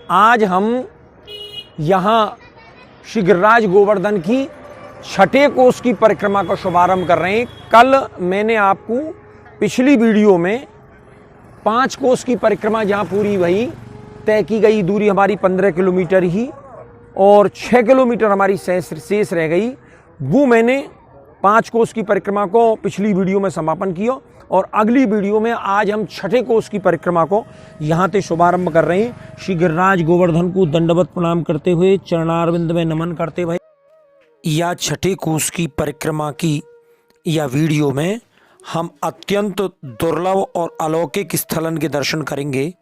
आज हम यहाँ श्री गिरिराज गोवर्धन की छठे कोस की परिक्रमा का शुभारंभ कर रहे हैं। कल मैंने आपको पिछली वीडियो में 5 कोस की परिक्रमा जहाँ पूरी हुई, तय की गई दूरी हमारी 15 किलोमीटर ही और 6 किलोमीटर हमारी शेष रह गई। वो मैंने 5 कोस की परिक्रमा को पिछली वीडियो में समापन किया और अगली वीडियो में आज हम छठे कोस की परिक्रमा को यहाँ से शुभारंभ कर रहे हैं। श्री गिरिराज गोवर्धन को दंडवत प्रणाम करते हुए, चरणारविंद में नमन करते हुए या छठे कोस की परिक्रमा की या वीडियो में हम अत्यंत दुर्लभ और अलौकिक स्थलन के दर्शन करेंगे,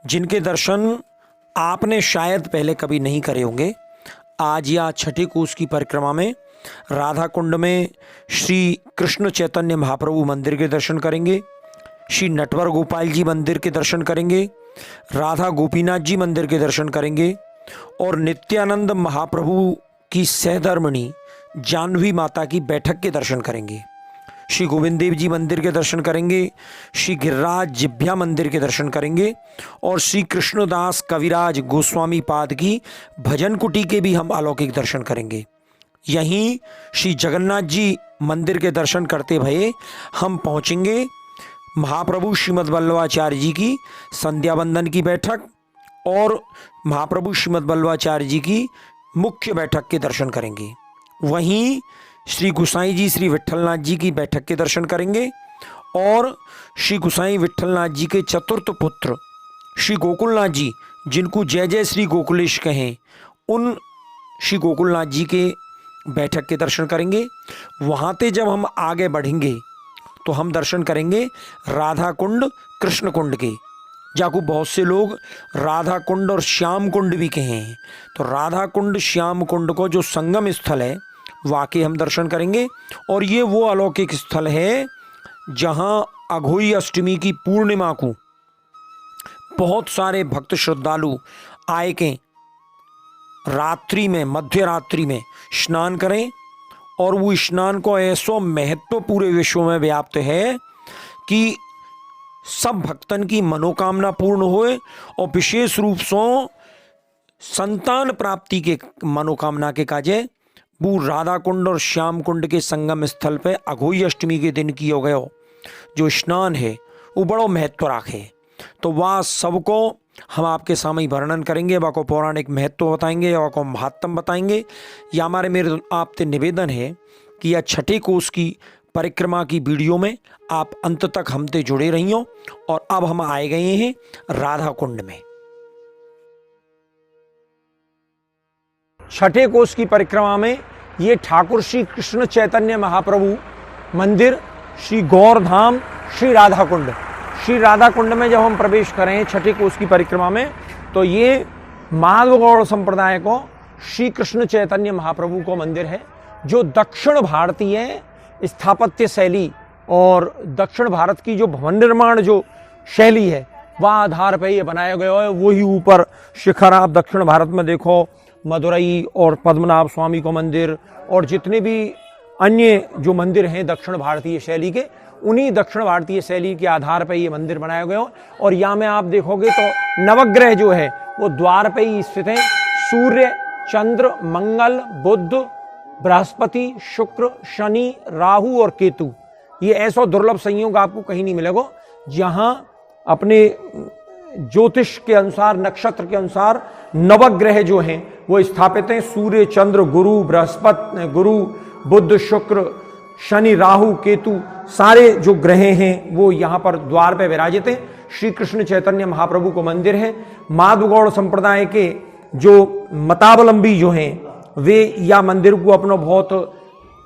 जिनके दर्शन आपने शायद पहले कभी नहीं करे होंगे। आज या छठे कोस की परिक्रमा में राधा कुंड में श्री कृष्ण चैतन्य महाप्रभु मंदिर के दर्शन करेंगे, श्री नटवर गोपाल जी मंदिर के दर्शन करेंगे, राधा गोपीनाथ जी मंदिर के दर्शन करेंगे और नित्यानंद महाप्रभु की सहधर्मिणी जानवी माता की बैठक के दर्शन करेंगे। श्री गोविंद देव जी मंदिर के दर्शन करेंगे, श्री गिरिराज जिभ्या मंदिर के दर्शन करेंगे और श्री कृष्णदास कविराज गोस्वामी पाद की भजन कुटी के भी हम अलौकिक दर्शन करेंगे। यहीं श्री जगन्नाथ जी मंदिर के दर्शन करते भये हम पहुँचेंगे महाप्रभु श्रीमद् वल्लभाचार्य जी की संध्या वंदन की बैठक और महाप्रभु श्रीमद् वल्लभाचार्य जी की मुख्य बैठक के दर्शन करेंगे। वहीं श्री गुसाई जी श्री विट्ठलनाथ जी की बैठक के दर्शन करेंगे और श्री गुसाई विट्ठलनाथ जी के चतुर्थ पुत्र श्री गोकुलनाथ जी, जिनको जय जय श्री गोकुलेश कहें, उन श्री गोकुलनाथ जी के बैठक के दर्शन करेंगे। वहाँ से जब हम आगे बढ़ेंगे तो हम दर्शन करेंगे राधा कुंड कृष्ण कुंड के, जाको बहुत से लोग राधा कुंड और श्याम कुंड भी कहे हैं। तो राधा कुंड श्याम कुंड को जो संगम स्थल है वाकई हम दर्शन करेंगे। और ये वो अलौकिक स्थल है जहाँ अघोई अष्टमी की पूर्णिमा को बहुत सारे भक्त श्रद्धालु आए के रात्रि में, मध्य रात्रि में स्नान करें और वो स्नान को ऐसो महत्व पूरे विश्व में व्याप्त है कि सब भक्तन की मनोकामना पूर्ण होए और विशेष रूप से संतान प्राप्ति के मनोकामना के काजे वो राधा कुंड और श्याम कुंड के संगम स्थल पे अघोई अष्टमी के दिन किया गया जो स्नान है वो बड़ो महत्व राखे। तो वह सबको हम आपके सामने वर्णन करेंगे, वह को पौराणिक महत्व बताएंगे, वह को महात्म बताएंगे। या मेरे आपसे निवेदन है कि यह छठे कोस की परिक्रमा की वीडियो में आप अंत तक हमसे जुड़े रहियो। और अब हम आए गए हैं राधा कुंड में। छठे कोस की परिक्रमा में ये ठाकुर श्री कृष्ण चैतन्य महाप्रभु मंदिर, श्री गौरधाम, श्री राधा कुंड। श्री राधा कुंड में जब हम प्रवेश करें छठे कोस की परिक्रमा में तो ये माधव गौड़ संप्रदाय को श्री कृष्ण चैतन्य महाप्रभु को मंदिर है, जो दक्षिण भारतीय स्थापत्य शैली और दक्षिण भारत की जो भवन निर्माण जो शैली है वह आधार पर ये बनाया गया है। वही ऊपर शिखर आप दक्षिण भारत में देखो, मदुरई और पद्मनाभ स्वामी को मंदिर और जितने भी अन्य जो मंदिर हैं दक्षिण भारतीय शैली के, उन्हीं दक्षिण भारतीय शैली के आधार पर ये मंदिर बनाया गया हो। और यहाँ में आप देखोगे तो नवग्रह जो है वो द्वार पे ही स्थित हैं। सूर्य, चंद्र, मंगल, बुध, बृहस्पति, शुक्र, शनि, राहु और केतु। ये ऐसा दुर्लभ संयोग आपको कहीं नहीं मिलेगा। जहाँ अपने ज्योतिष के अनुसार, नक्षत्र के अनुसार नवग्रह जो हैं वो स्थापित हैं। सूर्य, चंद्र, गुरु, बृहस्पति, गुरु, बुध, शुक्र, शनि, राहु, केतु, सारे जो ग्रह हैं वो यहाँ पर द्वार पे विराजित हैं। श्री कृष्ण चैतन्य महाप्रभु को मंदिर है। माधव गौड़ संप्रदाय के जो मतावलंबी जो हैं वे या मंदिर को अपना बहुत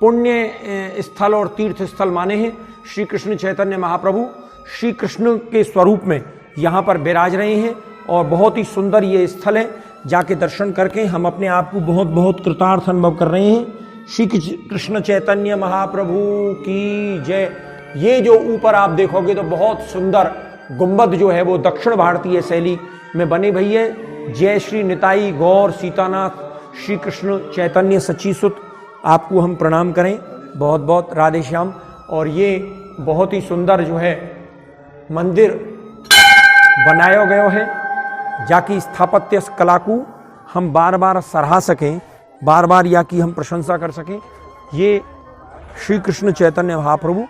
पुण्य स्थल और तीर्थ स्थल माने हैं। श्री कृष्ण चैतन्य महाप्रभु श्री कृष्ण के स्वरूप में यहाँ पर विराज रहे हैं और बहुत ही सुंदर ये स्थल है। जाके दर्शन करके हम अपने आप को बहुत बहुत कृतार्थ अनुभव कर रहे हैं। श्री कृष्ण चैतन्य महाप्रभु की जय। ये जो ऊपर आप देखोगे तो बहुत सुंदर गुंबद जो है वो दक्षिण भारतीय शैली में बने भई है। जय श्री निताई गौर सीतानाथ श्री कृष्ण चैतन्य सच्चीसुत, आपको हम प्रणाम करें, बहुत बहुत राधे श्याम। और ये बहुत ही सुंदर जो है मंदिर बनाया गया है। जाकि स्थापत्य कला को हम बार बार सराह सकें, बार बार या की हम प्रशंसा कर सकें। ये श्री कृष्ण चैतन्य महाप्रभु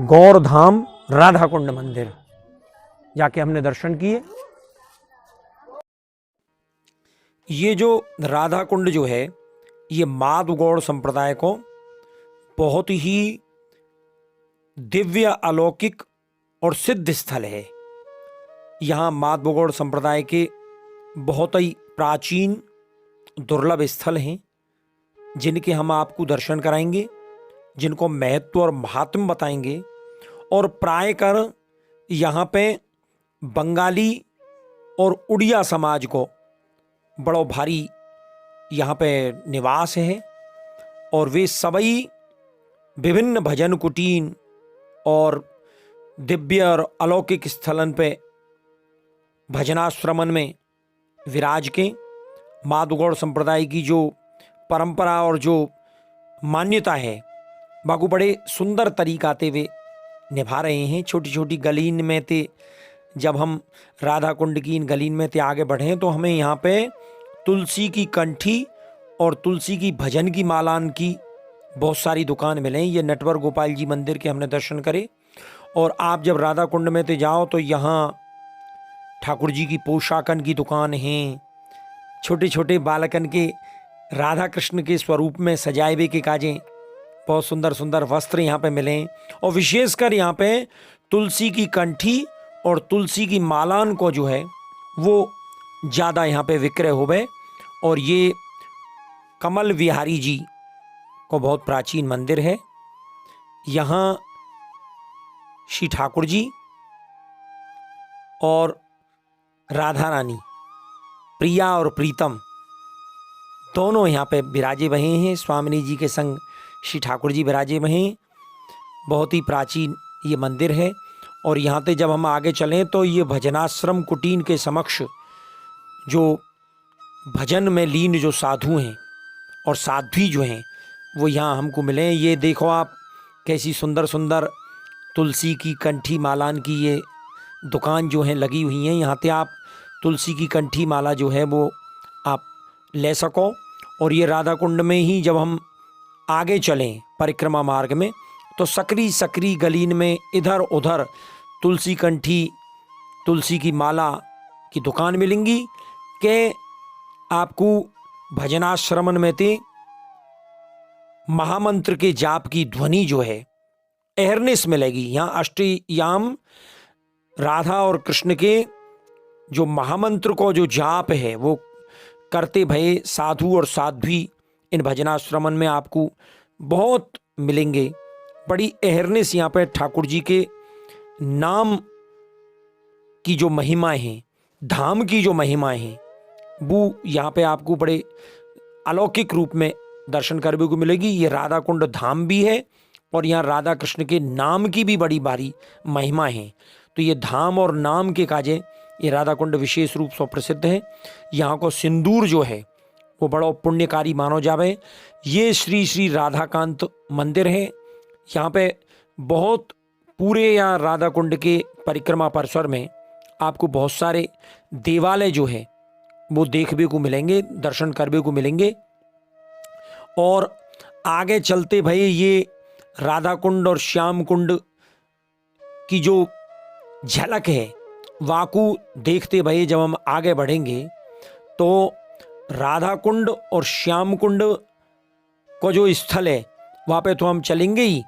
गौर धाम राधा कुंड मंदिर जाके हमने दर्शन किए। ये जो राधा कुंड जो है ये माधव गौड़ संप्रदाय को बहुत ही दिव्य, अलौकिक और सिद्ध स्थल है। यहाँ माधव गौड़ संप्रदाय के बहुत ही प्राचीन दुर्लभ स्थल हैं जिनके हम आपको दर्शन कराएंगे, जिनको महत्व और महात्म बताएंगे। और प्रायकर यहाँ पे बंगाली और उड़िया समाज को बड़ो भारी यहाँ पे निवास है और वे सभी विभिन्न भजन कुटीन और दिव्य और अलौकिक स्थलन पे भजनाश्रमण में विराज के माधव गौड़ संप्रदाय की जो परंपरा और जो मान्यता है बाकू बड़े सुंदर तरीकाते वे निभा रहे हैं। छोटी छोटी गलीन में ते जब हम राधा कुंड की इन गलीन में ते आगे बढ़े तो हमें यहाँ पे तुलसी की कंठी और तुलसी की भजन की मालान की बहुत सारी दुकान मिले। ये नटवर गोपाल जी मंदिर के हमने दर्शन करे। और आप जब राधा कुंड में ते जाओ तो यहाँ ठाकुर जी की पोशाकन की दुकान हैं, छोटे छोटे बालकन के राधा कृष्ण के स्वरूप में सजाए हुए के काजें बहुत सुंदर सुंदर वस्त्र यहाँ पे मिले। और विशेषकर यहाँ पे तुलसी की कंठी और तुलसी की मालान को जो है वो ज़्यादा यहाँ पे विक्रय हो गए। और ये कमल विहारी जी को बहुत प्राचीन मंदिर है। यहाँ श्री ठाकुर जी और राधा रानी, प्रिया और प्रीतम दोनों यहाँ पे विराजे हुए हैं। स्वामिनी जी के संग श्री ठाकुर जी विराजे हुए हैं। बहुत ही प्राचीन ये मंदिर है। और यहाँ पे जब हम आगे चलें तो ये भजनाश्रम कुटीन के समक्ष जो भजन में लीन जो साधु हैं और साध्वी जो हैं वो यहाँ हमको मिले। ये देखो आप कैसी सुंदर सुंदर तुलसी की कंठी मालान की ये दुकान जो है लगी हुई हैं। यहाँ पे आप तुलसी की कंठी माला जो है वो आप ले सको। और ये राधा कुंड में ही जब हम आगे चलें परिक्रमा मार्ग में तो सकरी सकरी गलीन में इधर उधर तुलसी कंठी, तुलसी की माला की दुकान मिलेंगी कि आपको भजनाश्रमण में ते महामंत्र के जाप की ध्वनि जो है एहरनेस मिलेगी। यहाँ अष्टयाम राधा और कृष्ण के जो महामंत्र को जो जाप है वो करते भये साधु और साध्वी इन भजनाश्रमण में आपको बहुत मिलेंगे। बड़ी एहरनेस यहाँ पे ठाकुर जी के नाम की जो महिमाएं हैं, धाम की जो महिमाएं हैं वो यहाँ पे आपको बड़े अलौकिक रूप में दर्शन करने को मिलेगी। ये राधा कुंड धाम भी है और यहाँ राधा कृष्ण के नाम की भी बड़ी भारी महिमा है। तो ये धाम और नाम के काजे ये राधा कुंड विशेष रूप से प्रसिद्ध है। यहाँ को सिंदूर जो है वो बड़ा पुण्यकारी मानो जावे। ये श्री श्री राधाकांत मंदिर है। यहाँ पे बहुत पूरे यहाँ राधा कुंड के परिक्रमा परिसर में आपको बहुत सारे देवालय जो है वो देखने को मिलेंगे, दर्शन करने को मिलेंगे। और आगे चलते भाई ये राधा कुंड और श्याम कुंड की जो झलक है वाकू देखते भाई जब हम आगे बढ़ेंगे तो राधा कुंड और श्याम कुंड को जो स्थल है वहाँ पे तो हम चलेंगे ही,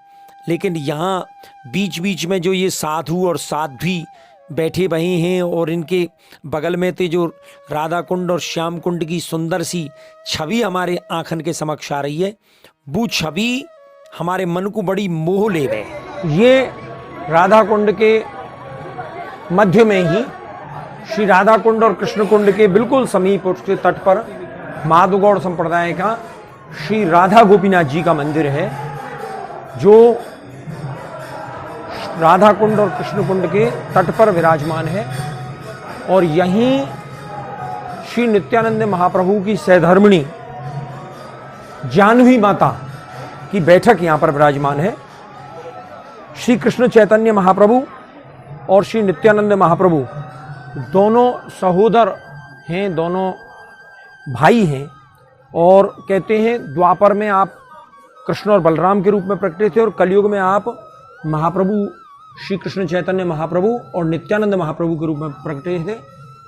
लेकिन यहाँ बीच बीच में जो ये साधु और साध्वी बैठे हुए हैं और इनके बगल में थे जो राधा कुंड और श्याम कुंड की सुंदर सी छवि हमारे आंखन के समक्ष आ रही है, वो छवि हमारे मन को बड़ी मोह ले गए। ये राधा कुंड के मध्य में ही श्री राधा कुंड और कृष्ण कुंड के बिल्कुल समीप उसके तट पर माधव गौड़ संप्रदाय का श्री राधा गोपीनाथ जी का मंदिर है, जो राधा कुंड और कृष्ण कुंड के तट पर विराजमान है। और यहीं श्री नित्यानंद महाप्रभु की सहधर्मिणी जानवी माता की बैठक यहाँ पर विराजमान है। श्री कृष्ण चैतन्य महाप्रभु और श्री नित्यानंद महाप्रभु दोनों सहोदर हैं, दोनों भाई हैं। और कहते हैं द्वापर में आप कृष्ण और बलराम के रूप में प्रकट थे और कलयुग में आप महाप्रभु श्री कृष्ण चैतन्य महाप्रभु और नित्यानंद महाप्रभु के रूप में प्रकट थे।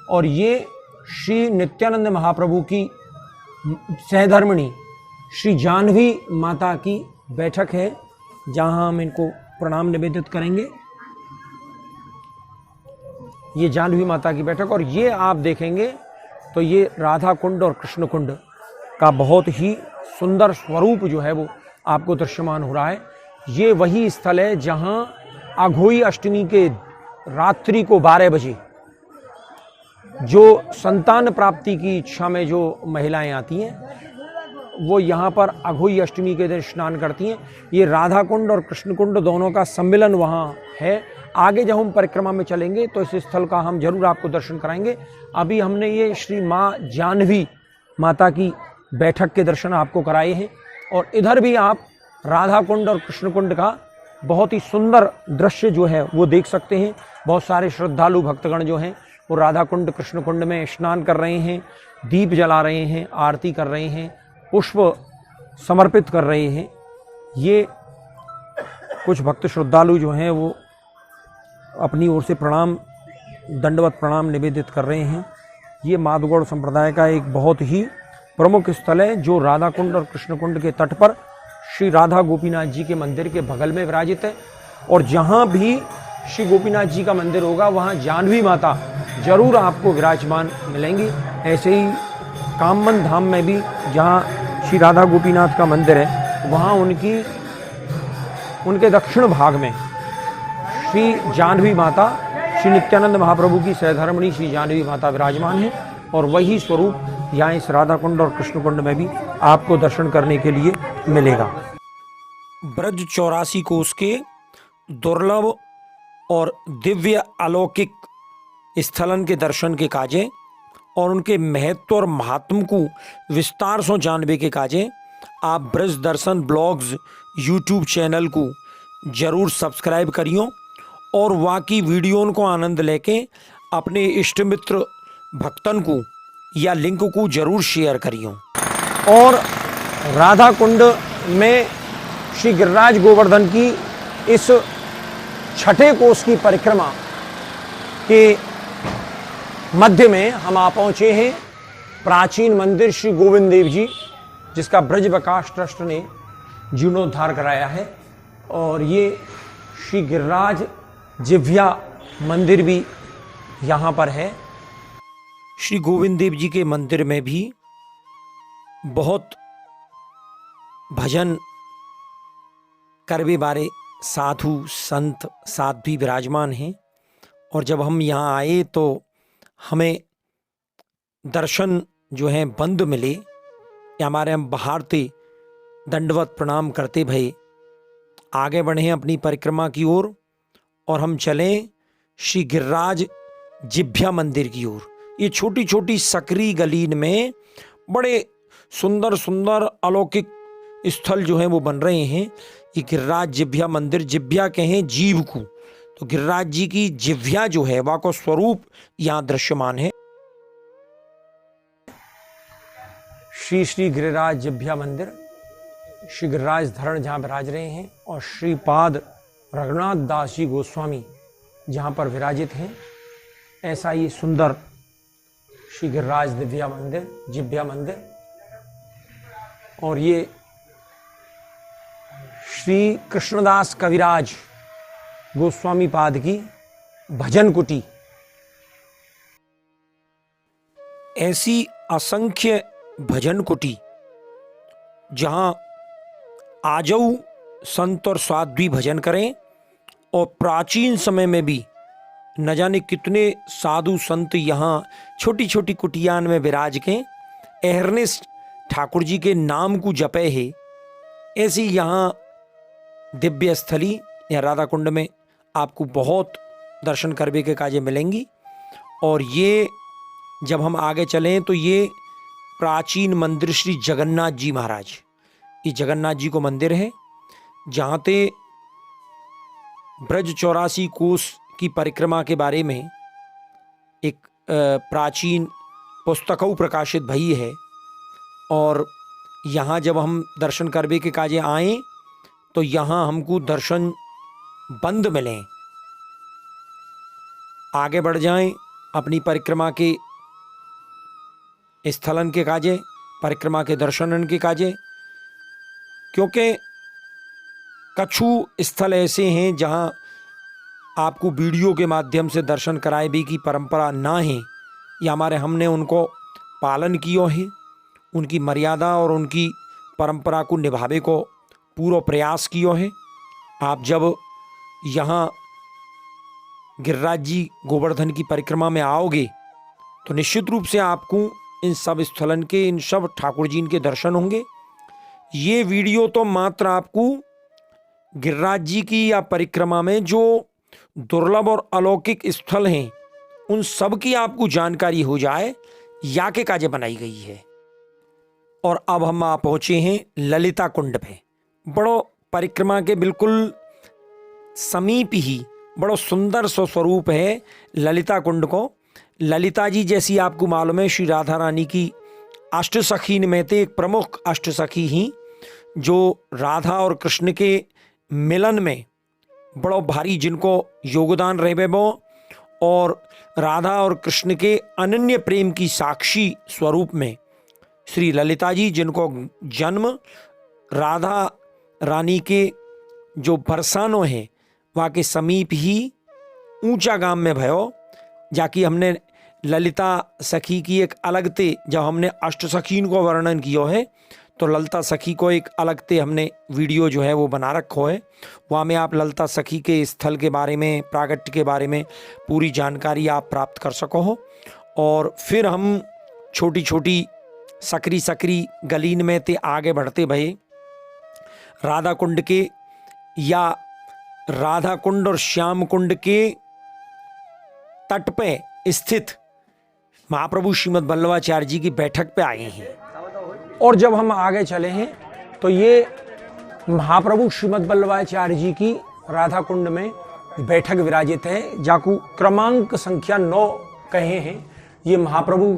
और ये श्री नित्यानंद महाप्रभु की सहधर्मिणी श्री जाह्नवी माता की बैठक है, जहां हम इनको प्रणाम निवेदित करेंगे। ये जाह्नवी माता की बैठक, और ये आप देखेंगे तो ये राधा कुंड और कृष्ण कुंड का बहुत ही सुंदर स्वरूप जो है वो आपको दृश्यमान हो रहा है। ये वही स्थल है जहां अघोई अष्टमी के रात्रि को 12 बजे जो संतान प्राप्ति की इच्छा में जो महिलाएं आती हैं वो यहाँ पर अघोई अष्टमी के दिन स्नान करती हैं। ये राधा कुंड और कृष्ण कुंड दोनों का सम्मिलन वहाँ है। आगे जब हम परिक्रमा में चलेंगे तो इस स्थल का हम जरूर आपको दर्शन कराएंगे। अभी हमने ये श्री माँ जाह्नवी माता की बैठक के दर्शन आपको कराए हैं, और इधर भी आप राधा कुंड और कृष्ण कुंड का बहुत ही सुंदर दृश्य जो है वो देख सकते हैं। बहुत सारे श्रद्धालु भक्तगण जो हैं वो राधा कुंड कृष्ण कुंड में स्नान कर रहे हैं, दीप जला रहे हैं, आरती कर रहे हैं, पुष्प समर्पित कर रहे हैं। ये कुछ भक्त श्रद्धालु जो हैं वो अपनी ओर से प्रणाम, दंडवत प्रणाम निवेदित कर रहे हैं। ये माधवगौड़ संप्रदाय का एक बहुत ही प्रमुख स्थल है जो राधा कुंड और कृष्ण कुंड के तट पर श्री राधा गोपीनाथ जी के मंदिर के बगल में विराजित है। और जहाँ भी श्री गोपीनाथ जी का मंदिर होगा वहाँ जाह्नवी माता जरूर आपको विराजमान मिलेंगी। ऐसे ही काममन धाम में भी जहाँ श्री राधा गोपीनाथ का मंदिर है वहाँ उनके दक्षिण भाग में श्री जाह्नवी माता श्री नित्यानंद महाप्रभु की सहधर्मिणी श्री जाह्नवी माता विराजमान है। और वही स्वरूप यहाँ इस राधा कुंड और कृष्ण कुंड में भी आपको दर्शन करने के लिए मिलेगा। ब्रज 84 कोस के दुर्लभ और दिव्य अलौकिक स्थलन के दर्शन के काजे और उनके महत्व और महात्म को विस्तार से जानने के काजे आप ब्रज दर्शन ब्लॉग्स यूट्यूब चैनल को जरूर सब्सक्राइब करियो और वाकी वीडियो को आनंद लेके अपने इष्ट मित्र भक्तन को या लिंक को जरूर शेयर करियो। और राधा कुंड में श्री गिरिराज गोवर्धन की इस छठे कोस की परिक्रमा के मध्य में हम आ पहुंचे हैं प्राचीन मंदिर श्री गोविंद देव जी, जिसका ब्रज विकास ट्रस्ट ने जीर्णोद्धार कराया है। और ये श्री गिरिराज जिह्वा मंदिर भी यहाँ पर है। श्री गोविंद देव जी के मंदिर में भी बहुत भजन करवे बारे साधु संत साध्वी विराजमान हैं। और जब हम यहाँ आए तो हमें दर्शन जो हैं बंद मिले, या हमारे हम बाहर थे दंडवत प्रणाम करते भये आगे बढ़े अपनी परिक्रमा की ओर और हम चलें श्री गिरिराज जिह्वा मंदिर की ओर। ये छोटी छोटी सकरी गलीन में बड़े सुंदर सुंदर अलौकिक स्थल जो हैं वो बन रहे हैं। ये गिरिराज जिह्वा मंदिर, जिह्वा कहें जीव को, तो गिरिराज जी की जिह्वा जो है वह को स्वरूप यहाँ दृश्यमान है। श्री श्री गिरिराज जिह्वा मंदिर, श्री गिरिराज धरण जहाँ विराज रहे हैं और श्रीपाद रघुनाथ दास जी गोस्वामी जहाँ पर विराजित हैं। ऐसा ही सुंदर श्री गिरिराज दिव्या मंदिर, जिह्वा मंदिर। और ये श्री कृष्णदास कविराज गोस्वामी पाद की भजन कुटी। ऐसी असंख्य भजन कुटी जहां आजऊ संत और साध्वी भजन करें, और प्राचीन समय में भी न जाने कितने साधु संत यहाँ छोटी छोटी कुटियान में विराज के एहरनेस्ट ठाकुर जी के नाम को जपे है। ऐसी यहाँ दिव्य स्थली या राधा कुंड में आपको बहुत दर्शन करने के काजे मिलेंगी। और ये जब हम आगे चलें तो ये प्राचीन मंदिर श्री जगन्नाथ जी महाराज, ये जगन्नाथ जी को मंदिर है जहाँ ते ब्रज 84 कोस की परिक्रमा के बारे में एक प्राचीन पुस्तकऊ प्रकाशित भई है। और यहाँ जब हम दर्शन करबे के काजे आए तो यहाँ हमको दर्शन बंद मिले। आगे बढ़ जाएं अपनी परिक्रमा के स्थलन के काजे, परिक्रमा के दर्शनन के काजे, क्योंकि कछु स्थल ऐसे हैं जहाँ आपको वीडियो के माध्यम से दर्शन कराए भी की परंपरा ना है, या हमारे हमने उनको पालन कियो है, उनकी मर्यादा और उनकी परंपरा को निभावे को पूरा प्रयास कियो है। आप जब यहाँ गिरिराज जी गोवर्धन की परिक्रमा में आओगे तो निश्चित रूप से आपको इन सब स्थलन के, इन सब ठाकुर जी के दर्शन होंगे। ये वीडियो तो मात्र आपको गिरिराज जी की या परिक्रमा में जो दुर्लभ और अलौकिक स्थल हैं उन सब की आपको जानकारी हो जाए, या के काजे बनाई गई है। और अब हम आ पहुंचे हैं ललिता कुंड पे। बड़ो परिक्रमा के बिल्कुल समीप ही बड़ो सुंदर स्वरूप है ललिता कुंड को। ललिता जी जैसी आपको मालूम है श्री राधा रानी की अष्टसखीन में से एक प्रमुख अष्टसखी ही, जो राधा और कृष्ण के मिलन में बड़ो भारी जिनको योगदान रहे वो, और राधा और कृष्ण के अनन्य प्रेम की साक्षी स्वरूप में श्री ललिता जी, जिनको जन्म राधा रानी के जो बरसानो है वहाँ के समीप ही ऊंचा गांव में भयो, जाकि हमने ललिता सखी की एक अलग ते, जब हमने अष्ट सखीन को वर्णन किया है तो ललिता सखी को एक अलग ते हमने वीडियो जो है वो बना रखो है। वहाँ में आप ललिता सखी के स्थल के बारे में, प्रागट्य के बारे में पूरी जानकारी आप प्राप्त कर सको हो। और फिर हम छोटी छोटी सकरी गलीन में ते आगे बढ़ते भये राधा कुंड के, या राधा कुंड और श्याम कुंड के तट पे स्थित महाप्रभु श्रीमद् वल्लभाचार्य जी की बैठक पे आए हैं। और जब हम आगे चले हैं तो ये महाप्रभु श्रीमद् वल्लभाचार्य जी की राधा कुंड में बैठक विराजित है, जाकू क्रमांक संख्या 9 कहे हैं। ये महाप्रभु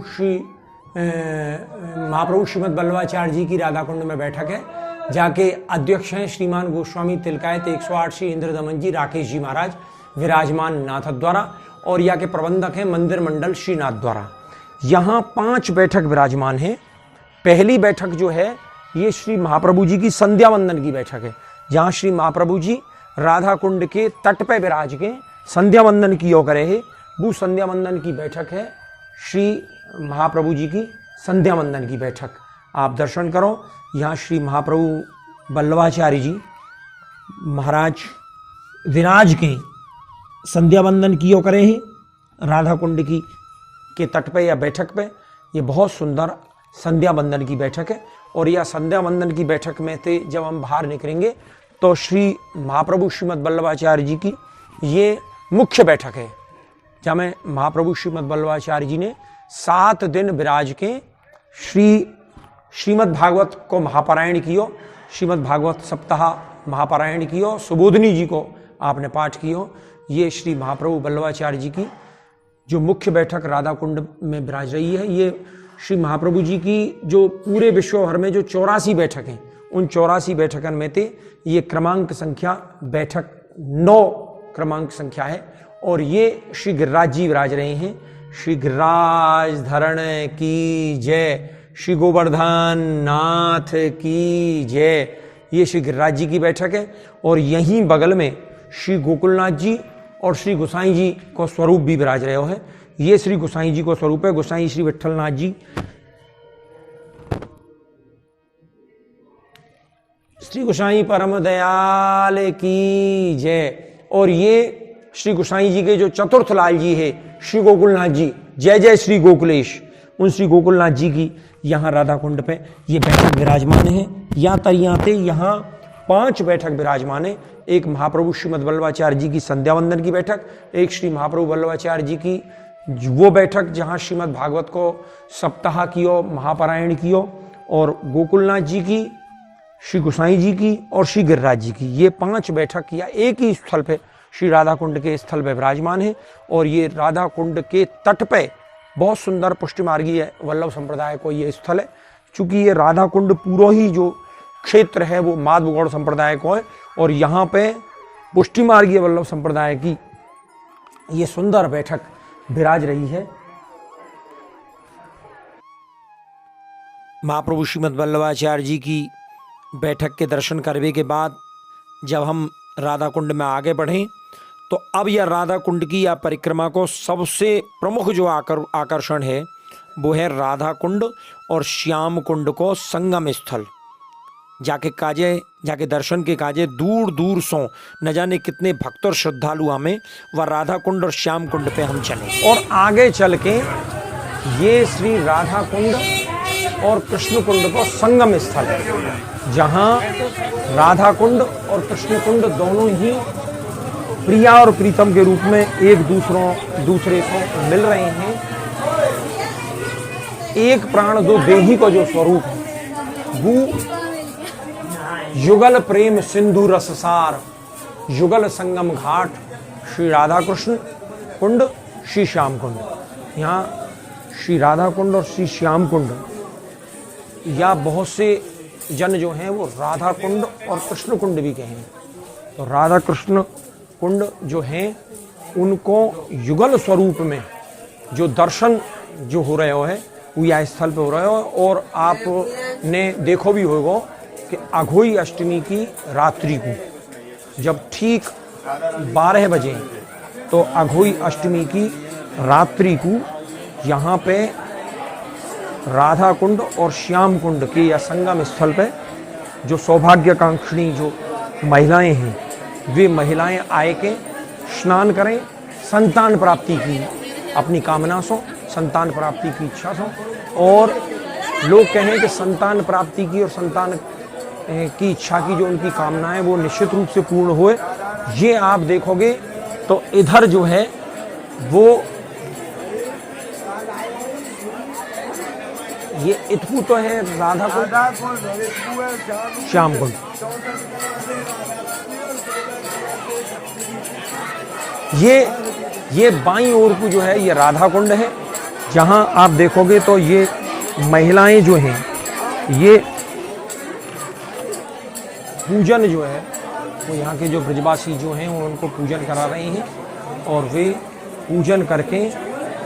श्रीमद् वल्लभाचार्य जी की राधा कुंड में बैठक है, जाके अध्यक्ष हैं श्रीमान गोस्वामी तिलकायत 108 श्री इंद्रदमन जी राकेश जी महाराज विराजमान नाथ द्वारा, और यहाँ के प्रबंधक हैं मंदिर मंडल श्रीनाथ द्वारा। यहाँ 5 बैठक विराजमान है। पहली बैठक जो है ये श्री महाप्रभु जी की संध्या वंदन की बैठक है, जहाँ श्री महाप्रभु जी राधा कुंड के तट पे विराज के संध्या वंदन की करे है। वो संध्या वंदन की बैठक है श्री महाप्रभु जी की संध्या वंदन की बैठक। आप दर्शन करो। यहाँ श्री महाप्रभु वल्लभाचार्य जी महाराज विराज के संध्या वंदन कियो करे हैं राधा कुंड की के तट पे या बैठक पे। ये बहुत सुंदर संध्या वंदन की बैठक है। और यह संध्या वंदन की बैठक में से जब हम बाहर निकलेंगे तो श्री महाप्रभु श्रीमद् वल्लभाचार्य जी की ये मुख्य बैठक है, जहाँ में महाप्रभु श्रीमद् वल्लभाचार्य जी ने 7 दिन विराज के श्रीमद् भागवत को महापारायण कियो, श्रीमद् भागवत सप्ताह महापारायण कियो, सुबोधनी जी को आपने पाठ कियो। ये श्री महाप्रभु वल्लभाचार्य जी की जो मुख्य बैठक राधा कुंड में विराज रही है। ये श्री महाप्रभु जी की जो पूरे विश्व भर में जो 84 बैठक हैं, उन 84 बैठकन में से ये क्रमांक संख्या बैठक 9 क्रमांक संख्या है। और ये श्री गिरिराज जी विराज रहे हैं। श्री गिरिराज धरण की जय, श्री गोवर्धन नाथ की जय। ये श्री गिरिराज जी की बैठक है। और यहीं बगल में श्री गोकुलनाथ जी और श्री गोसाई जी को स्वरूप भी विराज रहे हो है। ये श्री गोसाई जी को स्वरूप है, गोसाई श्री विठलनाथ जी। श्री गोसाई परम दयाल की जय। और ये श्री गोसाई जी के जो चतुर्थ लाल जी है श्री गोकुलनाथ जी, जय जय श्री गोकुलेश, उन श्री गोकुलनाथ जी की यहाँ राधा कुंड पे ये बैठक विराजमान है। या तरियाते यहाँ 5 बैठक विराजमान है। एक महाप्रभु श्रीमद् वल्लभाचार्य जी की संध्या वंदन की बैठक, एक श्री महाप्रभु वल्लभाचार्य जी की वो बैठक जहाँ श्रीमद् भागवत को सप्ताह कियो, महापारायण कियो, और गोकुलनाथ जी की, श्री गोसाई जी की और श्री गिरिराज जी की। ये 5 बैठक या एक ही स्थल पे श्री राधा कुंड के स्थल पे विराजमान है। और ये राधा कुंड के तट पे बहुत सुंदर पुष्टि मार्गीय वल्लभ संप्रदाय को ये स्थल है। चूंकि ये राधा कुंड पूरा ही जो क्षेत्र है वो माधव गौड़ संप्रदाय को है, और यहाँ पे पुष्टि मार्गीय वल्लभ संप्रदाय की ये सुंदर बैठक विराज रही है। महाप्रभु श्रीमद् वल्लभाचार्य जी की बैठक के दर्शन करने के बाद जब हम राधा कुंड में आगे बढ़ें तो अब यह राधा कुंड की या परिक्रमा को सबसे प्रमुख जो आकर्षण है वो है राधा कुंड और श्याम कुंड को संगम स्थल। जाके दर्शन के काजे दूर दूर सो न जाने कितने भक्त और श्रद्धालु हमें वह राधा कुंड और श्याम कुंड पे हम चले। और आगे चल के ये श्री राधा कुंड और कृष्ण कुंड को संगम स्थल है, जहाँ राधा कुंड और कृष्ण कुंड दोनों ही प्रिया और प्रीतम के रूप में एक दूसरे को मिल रहे हैं। एक प्राण दो देही का जो स्वरूप है वो युगल प्रेम सिंधु रससार, युगल संगम घाट श्री राधा कृष्ण कुंड श्री श्याम कुंड। यहाँ श्री राधा कुंड और श्री श्याम कुंड या बहुत से जन जो हैं वो राधा कुंड और कृष्ण कुंड भी कहें। तो राधा कृष्ण कुंड जो हैं उनको युगल स्वरूप में जो दर्शन जो हो रहे हो है वो यह स्थल पे हो रहे हो। और आपने देखो भी होगा कि अघोई अष्टमी की रात्रि को जब ठीक 12 बजे तो अघोई अष्टमी की रात्रि को यहाँ पे राधा कुंड और श्याम कुंड के या संगम स्थल पे जो सौभाग्यकांक्षिणी जो महिलाएं हैं वे महिलाएं आए के स्नान करें, संतान प्राप्ति की अपनी कामना सो, संतान प्राप्ति की इच्छा सो। और लोग कहें कि संतान प्राप्ति की और संतान की इच्छा की जो उनकी कामना है वो निश्चित रूप से पूर्ण होए। ये आप देखोगे तो इधर जो है वो ये इतपू तो है राधा कुंड श्याम कुंड। ये बाईं ओर को जो है ये राधा कुंड है, जहां आप देखोगे तो ये महिलाएं जो हैं ये पूजन जो है वो यहाँ के जो ब्रजवासी जो हैं वो उनको पूजन करा रहे हैं। और वे पूजन करके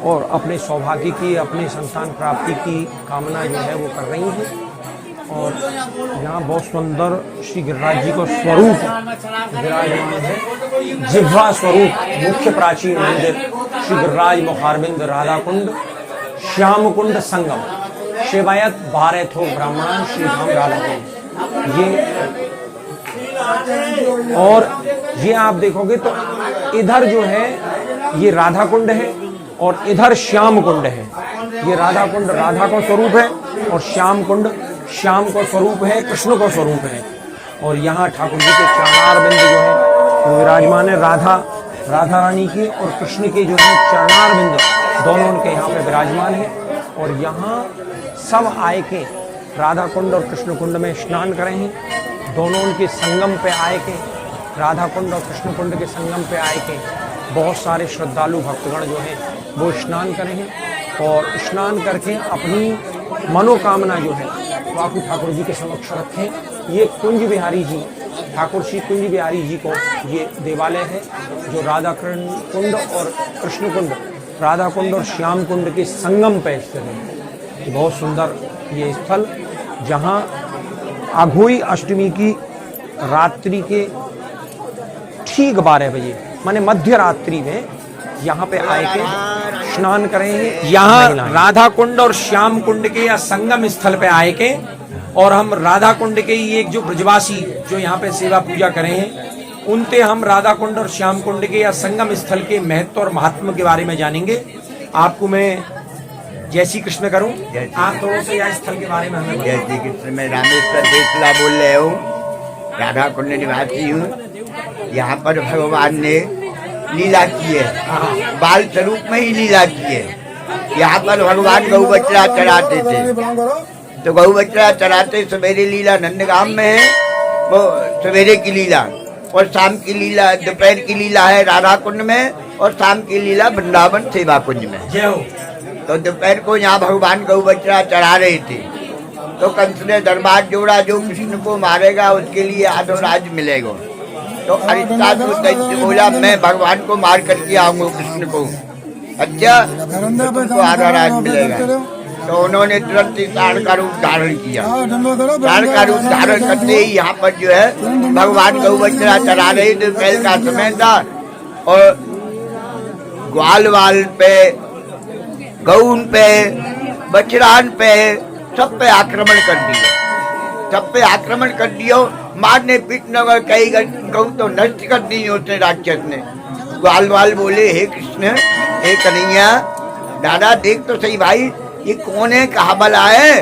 और अपने सौभाग्य की अपने संतान प्राप्ति की कामना जो है वो कर रही हैं। और यहाँ बहुत सुंदर श्री गिरिराज जी का स्वरूप विराजमान है, जिह्वा स्वरूप मुख्य प्राचीन मंदिर श्री गिरिराज मुखारबिंद राधा कुंड श्याम कुंड संगम शिवायत 12 थो ब्राह्मण श्री धाम राधा कुंड। ये और ये आप देखोगे तो इधर जो है ये राधा कुंड है और इधर श्याम कुंड है। ये राधा कुंड राधा का स्वरूप है और श्याम कुंड श्याम का स्वरूप है, कृष्ण का स्वरूप है। और यहाँ ठाकुर जी के चरणार बिंद जो है वो विराजमान है, राधा रानी के और कृष्ण के जो है चरणार बिंद दोनों उनके यहाँ पे विराजमान है। और यहाँ सब आए के राधा कुंड और कृष्ण कुंड में स्नान करें हैं। दोनों उनके संगम पे आए के राधा कुंड और कृष्ण कुंड के संगम पे आए के बहुत सारे श्रद्धालु भक्तगण जो हैं वो स्नान करें हैं। और स्नान करके अपनी मनोकामना जो है वो आपको ठाकुर जी के समक्ष रखें। ये कुंज बिहारी जी ठाकुर श्री कुंज बिहारी जी को ये देवालय है जो राधा कुंड और कृष्ण कुंड राधा कुंड और श्याम कुंड के संगम पे स्थित है। बहुत सुंदर ये स्थल जहाँ अघोई अष्टमी की रात्रि के ठीक 12 बजे माने मध्य रात्रि में यहाँ पे आए के स्नान करेंगे। यहाँ राधा कुंड और श्याम कुंड के या संगम स्थल पे आए के और हम राधा कुंड के ही एक जो ब्रजवासी जो यहाँ पे सेवा पूजा करें हैं उनते हम राधा कुंड और श्याम कुंड के या संगम स्थल के महत्व और महात्म के बारे में जानेंगे। आपको मैं जय श्री कृष्ण करूं, आप थोड़ा सा यह स्थल के बारे में हमें। जय श्री कृष्ण। मैं रामेश्वर देशला बोल रहे हूँ, राधा कुंड निवासी हूँ। यहाँ पर भगवान ने लीला की है, बाल स्वरूप में ही लीला की है। यहाँ पर भगवान गौ बछड़ा चढ़ाते थे, तो गौ बछड़ा चढ़ाते सवेरे लीला नंदगाम में है, वो सवेरे की लीला। और शाम की लीला, दोपहर की लीला है राधा कुंड में और शाम की लीला वृंदावन सेवा कुंज में। जय हो। तो दोपहर को यहाँ भगवान गौ बछड़ा चढ़ा रहे थे, तो कंस ने दरबार जोड़ा, जो कृष्ण को मारेगा उसके लिए आधो राज मिलेगा। तो अरिष्टासुर दैत्य बोला मैं भगवान को मार करके आऊंगा कृष्ण को, अच्छा तो तुमको आधा राज मिलेगा। तो उन्होंने तुरंत ही साढ़ का रूप धारण किया। साढ़ का रूप धारण करते ही यहाँ पर जो है भगवान गौ बछड़ा चढ़ा रहे थे, दोपहर का समय था, और ग्वाल वाल पे, गौन पे, बछड़ान पे, सब पे आक्रमण कर दिया। सब पे आक्रमण कर दियो, मारने पीटने का कई गौ तो नष्ट कर दी उसने, राक्षस ने। ग्वाल वाल बोले हे कृष्ण, हे कन्हैया, दादा देख तो सही भाई ये कौन है, कहाँ बला है।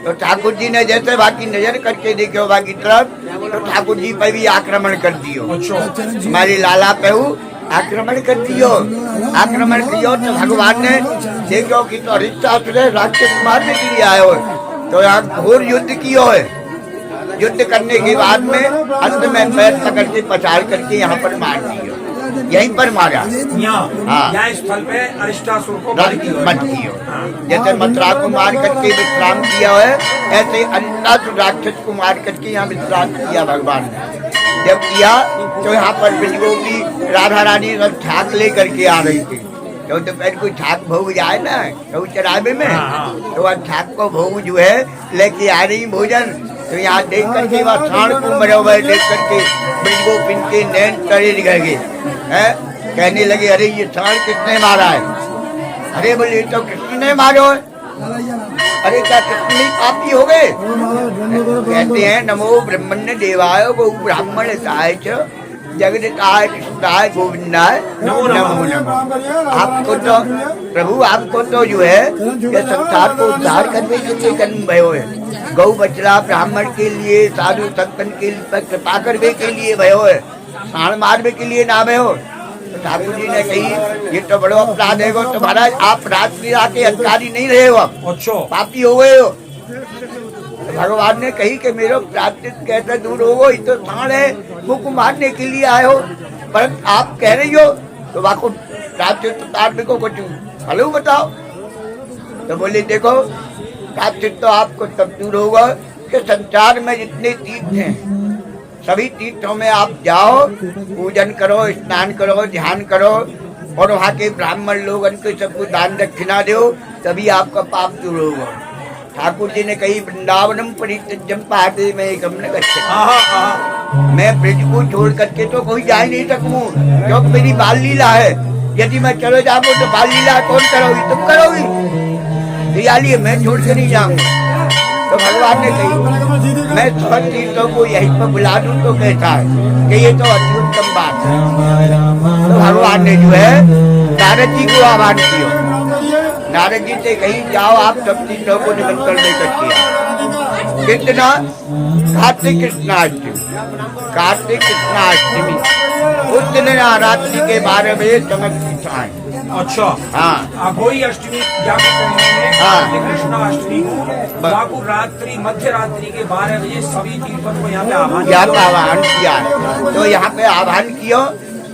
तो ठाकुर जी ने जैसे बाकी नजर करके देखो बाकी तरफ, तो ठाकुर जी पे भी आक्रमण कर दियो, हमारी लाला पे आक्रमण कर दियो। आक्रमण कियो तो भगवान ने देखो कि तो अरिष्टासुर राक्षस मारने के लिए आए हो, तो यहाँ घोर युद्ध कियो है। युद्ध करने के बाद में अंत में पैर पकड़ के पछाड़ करके यहाँ पर मार दियो, यहीं पर मारा। यहाँ स्थल पे अरिष्टासुर को मत कियो। जैसे मथुरा को मार करके विश्राम किया है, ऐसे अरिष्टासुर राक्षस को मार करके यहाँ विश्राम किया भगवान ने। जब किया तो यहाँ पर ब्रजगोपी राधा रानी सब ठाक लेकर के आ रही थी। तो दोपहर को ठाक भोग जाए ना तो चढ़ावे में, तो वह ठाक को भोग जो है लेके आ रही भोजन। तो यहाँ देख करके वह साण को मरे हुए देख करके ब्रजगोपी के नैन तरे गए, कहने लगे अरे ये साण किसने मारा है। अरे बोले तो कृष्ण ने मारो है। अरे क्या कृष्ण ही पापी हो गए। कहते हैं नमो ब्रह्मण्य देवाय गो ब्राह्मणताय च जगदताय कृष्णाय गोविंदाय नमो नमः। आपको तो प्रभु, आपको तो जो है ये संसार को उद्धार करने के लिए जन्म भयो है। गौ बछड़ा ब्राह्मण के लिए, साधु संतन के लिए कृपा करने के लिए भयो है, साण मारने के लिए ना भयो। तो ठाकुर जी ने कही ये तो बड़ो अपराध है। तो महाराज आप राजलीला के अधिकारी नहीं रहे हो, अब पापी हो गए हो। तो भगवान ने कही कि मेरे प्राचित कैसे दूर हो, ये तो साण है, मुख मारने के लिए आए हो, परंतु आप कह रही हो तो वाको प्राचित उतारने को कुछ हलो बताओ। तो बोले देखो प्राचित तो आपको तब दूर होगा कि संसार में जितने तीर्थ हैं सभी तीर्थों में आप जाओ, पूजन करो, स्नान करो, ध्यान करो, और वहाँ के ब्राह्मण लोग उनको सबको दान दक्षिणा दो, तभी आपका पाप दूर होगा। ठाकुर जी ने कही वृंदावनम परित्यज्यम पाते में एकम न गच्छति। मैं ब्रज को छोड़ करके तो कोई जा ही नहीं सकूं, क्योंकि मेरी बाल लीला है। यदि मैं चले जाऊंगा तो बाल लीला कौन करोगी, तुम करोगी। दियाली मैं छोड़ के नहीं जाऊंगा। तो भगवान ने कही मैं सब तीर्थों को यहीं पर बुला दूं तो कहता है कि ये तो अति उत्तम बात है। तो भगवान ने जो है नारद जी को आह्वान किया। नारद जी से कहीं जाओ आप सब तीर्थों को निमंत्रण लेकर किया। कितना कार्तिक कृष्णाष्टमी, कार्तिक कृष्णाष्टमी उस दिन रात्रि के 12 बजे चमक आए। अच्छा हाँ, अघोई अष्टमी कृष्णाष्टमी को रात्रि मध्य रात्रि के 12 बजे सभी तीर्थों को यहाँ पे आह्वान किया है। तो यहाँ पे आह्वान किया,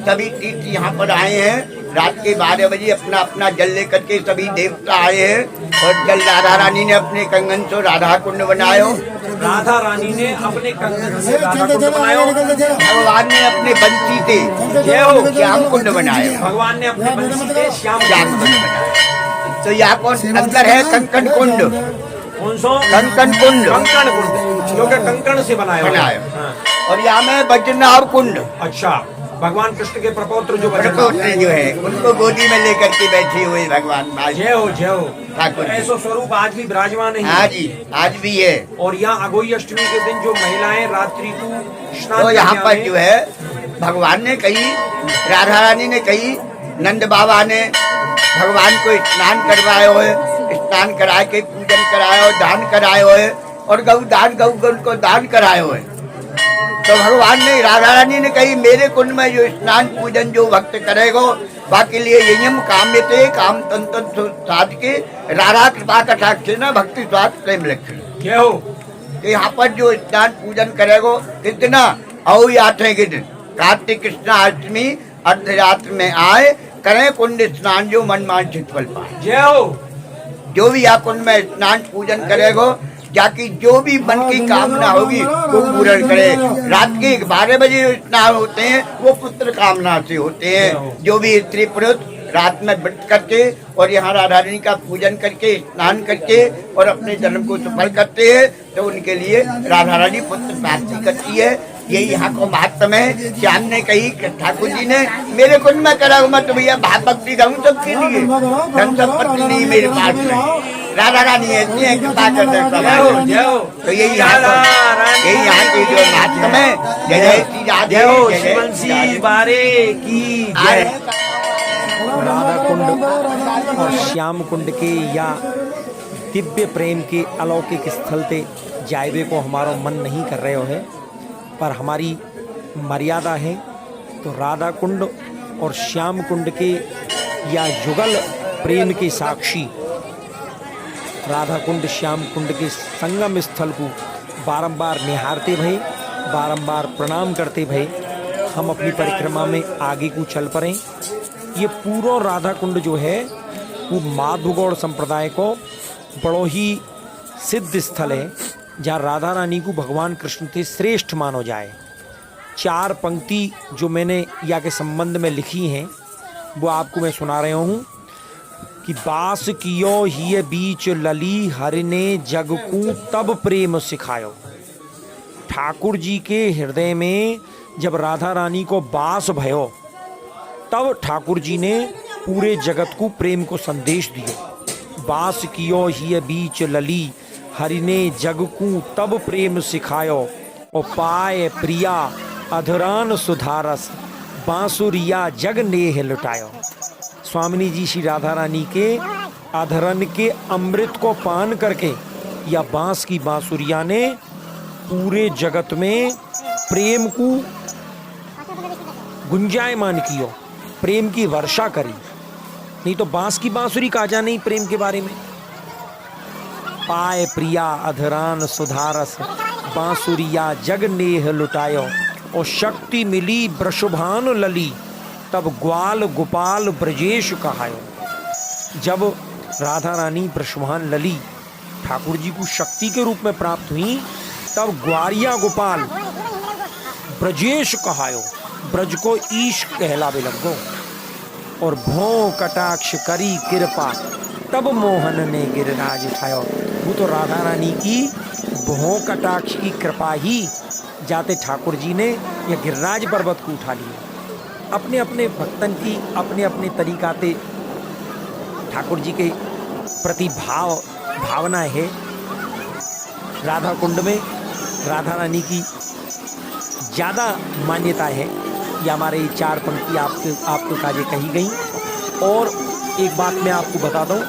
सभी तीर्थ यहाँ पर आए हैं। रात के 12 बजे अपना अपना जल लेकर के सभी देवता आए हैं, और जल राधा रानी ने अपने कंगन से राधा कुंड बनायो। राधा रानी ने अपने कंगन से राधा कुंड बनायो। भगवान ने अपने बंसी से जय हो श्याम कुंड बनाया। भगवान ने अपने बंसी से श्याम कुंड बनाया। तो यहाँ कौन अंदर है कंकण कुंड, कंकण कुंड, कंकण कुंड जो कि कंकण से बनाया। और यहाँ में वज्रनाभ कुंड। अच्छा, भगवान कृष्ण के प्रपौत्र जो है उनको गोदी में लेकर के बैठे हुए भगवान। जय हो ठाकुर। ऐसा स्वरूप आज भी विराजमान है। हाँ जी, आज भी है। और यहाँ अघोई अष्टमी के दिन जो महिलाएं रात्रि को स्नान, तो यहाँ पर जो है भगवान ने कही, राधा रानी ने कही, नंद बाबा ने भगवान को स्नान करवाए हुए, स्नान करा के पूजन कराए हो, दान कराए हुए, और गौ को दान कराए हुए। तो भगवान ने, राधा रानी ने कही मेरे कुंड में जो स्नान पूजन जो भक्त करेगा बाकी लिए यम काम्यते काम तंत्र साध के राधा कृपा कटाक्ष न भक्ति स्वाद प्रेम लक्षण। क्या हो कि यहाँ पर जो स्नान पूजन करेगा कितना और आठवें के दिन कार्तिक कृष्ण अष्टमी अर्धरात्र में आए, करें कुंड स्नान जो मन मांछित फल पाए। जय हो। जो भी यहाँ कुंड में स्नान पूजन करेगो, जाकि जो भी मन की कामना होगी वो पूर्ण करे। रात के 12 बजे स्नान होते हैं वो पुत्र कामना से होते हैं। जो भी स्त्री पुरुष रात में व्रत करके और यहाँ राधा रानी का पूजन करके स्नान करके और अपने जन्म को सफल करते हैं तो उनके लिए राधा रानी पुत्र प्राप्ति करती है। ये यहाँ को महात्म है। श्याम ने कही ठाकुर जी ने मेरे कुंड में करा मत भैया, भाव भक्ति रहूं सबके लिए, धन संपत्ति नहीं मेरे पास में, राधा रानी ऐसी है कृपा कर सकता है। तो यही यहाँ के जो महात्म है। जय जय श्री राधे, जय जय बारे की जय। राधा कुंड और श्याम कुंड के या दिव्य प्रेम के अलौकिक स्थल ते जायवे को हमारा मन नहीं कर रहे हो है, पर हमारी मर्यादा है। तो राधा कुंड और श्याम कुंड के या युगल प्रेम के साक्षी राधा कुंड श्याम कुंड के संगम स्थल को बारंबार निहारते भये, बारंबार प्रणाम करते भये हम अपनी परिक्रमा में आगे को चल पड़े। ये पूरा राधा कुंड जो है वो माधुगौड़ संप्रदाय को बड़ो ही सिद्ध स्थल है, जहाँ राधा रानी को भगवान कृष्ण से श्रेष्ठ मानो जाए। 4 पंक्ति जो मैंने या के संबंध में लिखी हैं वो आपको मैं सुना रहा हूँ कि बास कियो हिय बीच लली हरिने जग को तब प्रेम सिखायो। ठाकुर जी के हृदय में जब राधा रानी को बास भयो तब ठाकुर जी ने पूरे जगत को प्रेम को संदेश दियो। बास कियो हिय बीच लली हरिने जग को तब प्रेम सिखायो, और पाए प्रिया अधरान सुधारस बांसुरिया जग नेह लुटायो। स्वामिनी जी श्री राधा रानी के अधरन के अमृत को पान करके या बांस की बांसुरिया ने पूरे जगत में प्रेम को गुंजायमान कियो, प्रेम की वर्षा करी। नहीं तो बांस की बांसुरी काजा नहीं प्रेम के बारे में। पाए प्रिया अधरान सुधारस बांसुरिया जग नेह लुटायो, और शक्ति मिली ब्रशुभान लली तब ग्वाल गोपाल ब्रजेश कहायो। जब राधा रानी ब्रशुभान लली ठाकुर जी को शक्ति के रूप में प्राप्त हुई तब ग्वारिया गोपाल ब्रजेश कहायो, ब्रज को ईश कहलावे लगो। और भों कटाक्ष करी कृपा तब मोहन ने गिरिराज उठायो। वो तो राधा रानी की भों कटाक्ष की कृपा ही जाते ठाकुर जी ने यह गिरिराज पर्वत को उठा लिया। अपने अपने भक्तन की अपने अपने तरीकाते ठाकुर जी के प्रति भावना है। राधा कुंड में राधा रानी की ज़्यादा मान्यता है। ये हमारे 4 पंक्ति आपके काजे कही गई। और एक बात मैं आपको बता दूं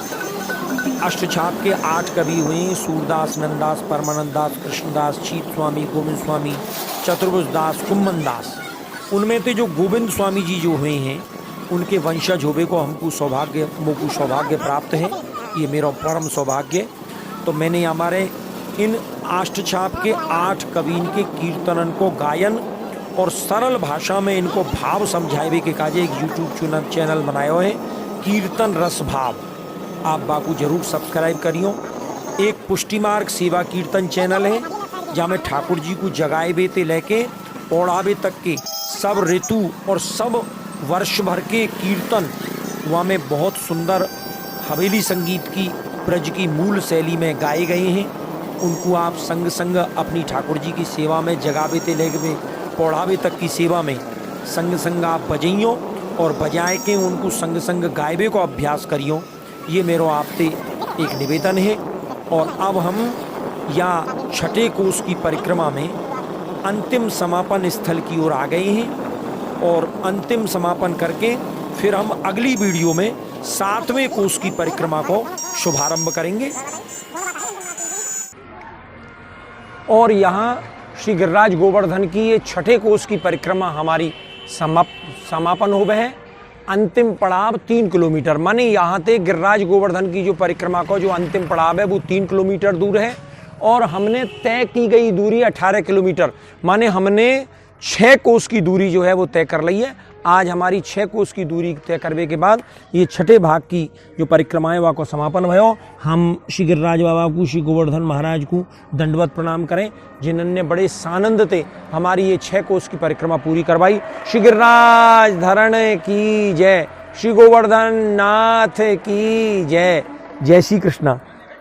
कि अष्टछाप के 8 कवि हुए, सूरदास, नंददास, परमानंद दास, कृष्णदास, चीत स्वामी, गोविंद स्वामी, चतुर्भुज दास, कुम्मन दास। उनमें से जो गोविंद स्वामी जी जो हुए हैं उनके वंशज होवे को हमको सौभाग्य प्राप्त है। ये मेरा परम सौभाग्य। तो मैंने हमारे इन अष्टछाप के 8 कविन के कीर्तनन को गायन और सरल भाषा में इनको भाव समझावे के काजे एक यूट्यूब चैनल बनायो है, कीर्तन रस भाव। आप बाकू जरूर सब्सक्राइब करियो। एक पुष्टि मार्ग सेवा कीर्तन चैनल है जहाँ में ठाकुर जी को जगाए ते लेके ओढ़ावे तक के सब ऋतु और सब वर्ष भर के कीर्तन वहाँ में बहुत सुंदर हवेली संगीत की ब्रज की मूल शैली में गाए गए हैं। उनको आप संग संग अपनी ठाकुर जी की सेवा में जगावे ते लेके पौढ़ावे तक की सेवा में संग संग आप बजाइयो और बजाए के उनको संग संग गायबे को अभ्यास करियो। ये मेरा आपसे एक निवेदन है। और अब हम या छठे कोष की परिक्रमा में अंतिम समापन स्थल की ओर आ गए हैं और अंतिम समापन करके फिर हम अगली वीडियो में 7वें कोष की परिक्रमा को शुभारंभ करेंगे। और यहाँ श्री गिरिराज गोवर्धन की ये छठे कोष की परिक्रमा हमारी समापन हो गए है। अंतिम पड़ाव 3 किलोमीटर, माने यहाँ से गिरिराज गोवर्धन की जो परिक्रमा का जो अंतिम पड़ाव है वो 3 किलोमीटर दूर है और हमने तय की गई दूरी 18 किलोमीटर, माने हमने 6 कोस की दूरी जो है वो तय कर ली है। आज हमारी 6 कोस की दूरी तय करने के बाद ये छठे भाग की जो परिक्रमाएं वा को समापन भयो। हम श्री गिरिराज बाबा को, श्री गोवर्धन महाराज को दंडवत प्रणाम करें, जिन्होंने बड़े सानंद से हमारी ये 6 कोस की परिक्रमा पूरी करवाई। श्री गिरिराज धरण की जय, श्री गोवर्धन नाथ की जय। जय श्री कृष्णा।